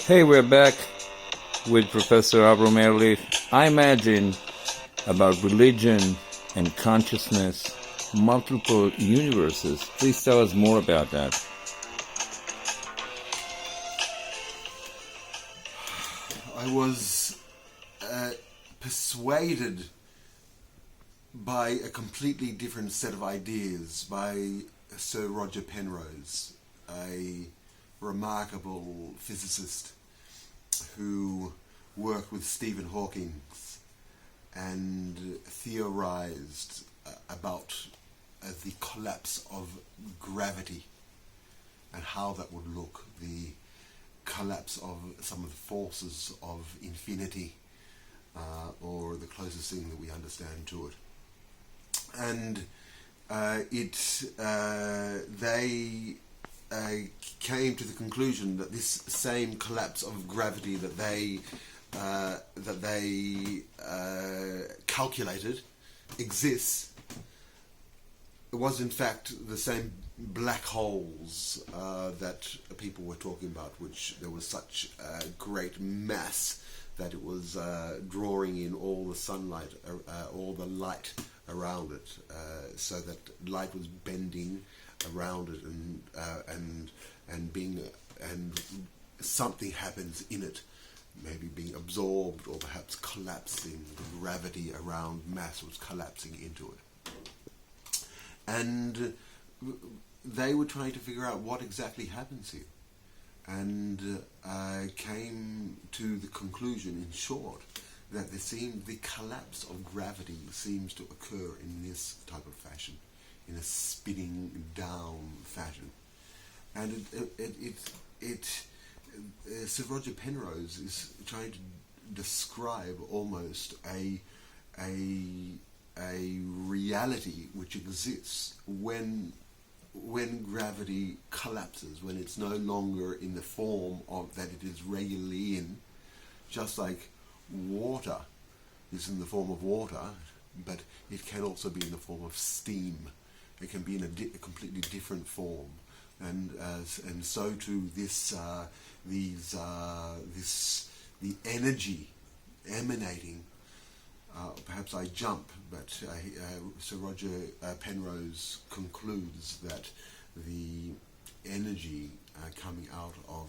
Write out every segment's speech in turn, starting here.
Hey, we're back with Professor Avram Ehrlich. I imagine about religion and consciousness, multiple universes. Please tell us more about that. I was persuaded by a completely different set of ideas by Sir Roger Penrose, a remarkable physicist who worked with Stephen Hawking and theorized about the collapse of gravity and how that would look, the collapse of some of the forces of infinity, or the closest thing that we understand to it. And they came to the conclusion that this same collapse of gravity that they calculated exists. It was in fact the same black holes that people were talking about, which there was such a great mass that it was drawing in all the sunlight, all the light around it, so that light was bending around it, and something happens in it, maybe being absorbed or perhaps collapsing. The gravity around mass was collapsing into it, and they were trying to figure out what exactly happens here, and came to the conclusion, in short, that the collapse of gravity seems to occur in this type of fashion, in a spinning down fashion. And Sir Roger Penrose is trying to describe almost a reality which exists when gravity collapses, when it's no longer in the form of that it is regularly in, just like water is in the form of water, but it can also be in the form of steam. It can be in a completely different form, and so too the energy emanating. Perhaps I jump, but Sir Roger Penrose concludes that the energy coming out of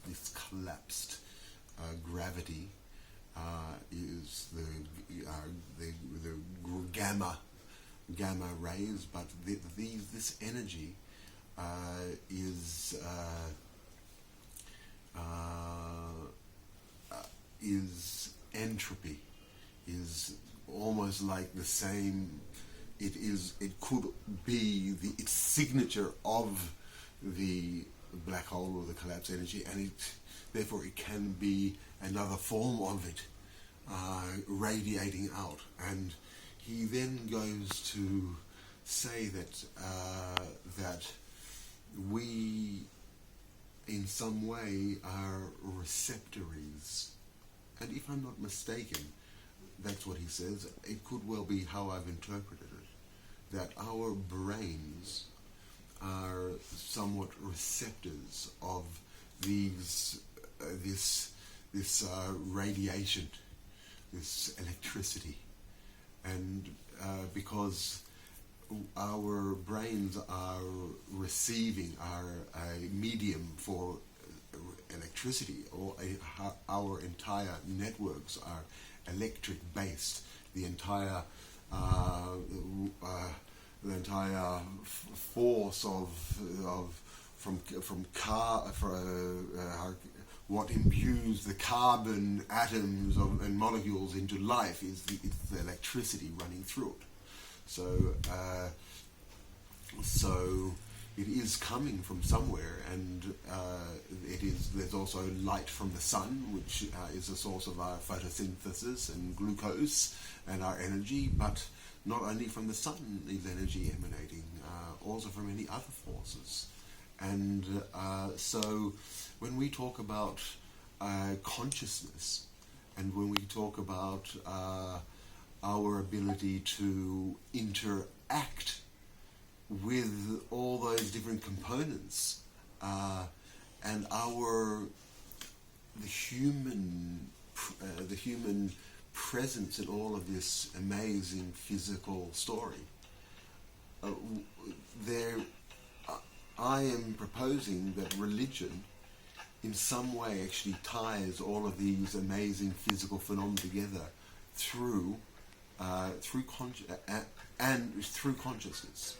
this collapsed gravity is the gamma rays, but this energy is entropy, is almost like the same. It could be its signature of the black hole or the collapse energy, and therefore it can be another form of it radiating out. And he then goes to say that we, in some way, are receptors. And if I'm not mistaken, that's what he says. It could well be how I've interpreted it, that our brains are somewhat receptors of this radiation, this electricity, and because our brains are a medium for electricity, or our entire networks are electric based. The entire force what imbues the carbon atoms and molecules into life is the electricity running through it. So it is coming from somewhere, and there's also light from the sun, which is a source of our photosynthesis and glucose and our energy, but not only from the sun is energy emanating, also from any other forces. And so when we talk about consciousness, and when we talk about our ability to interact with all those different components, and our the human presence in all of this amazing physical story. I am proposing that religion in some way actually ties all of these amazing physical phenomena together through consciousness.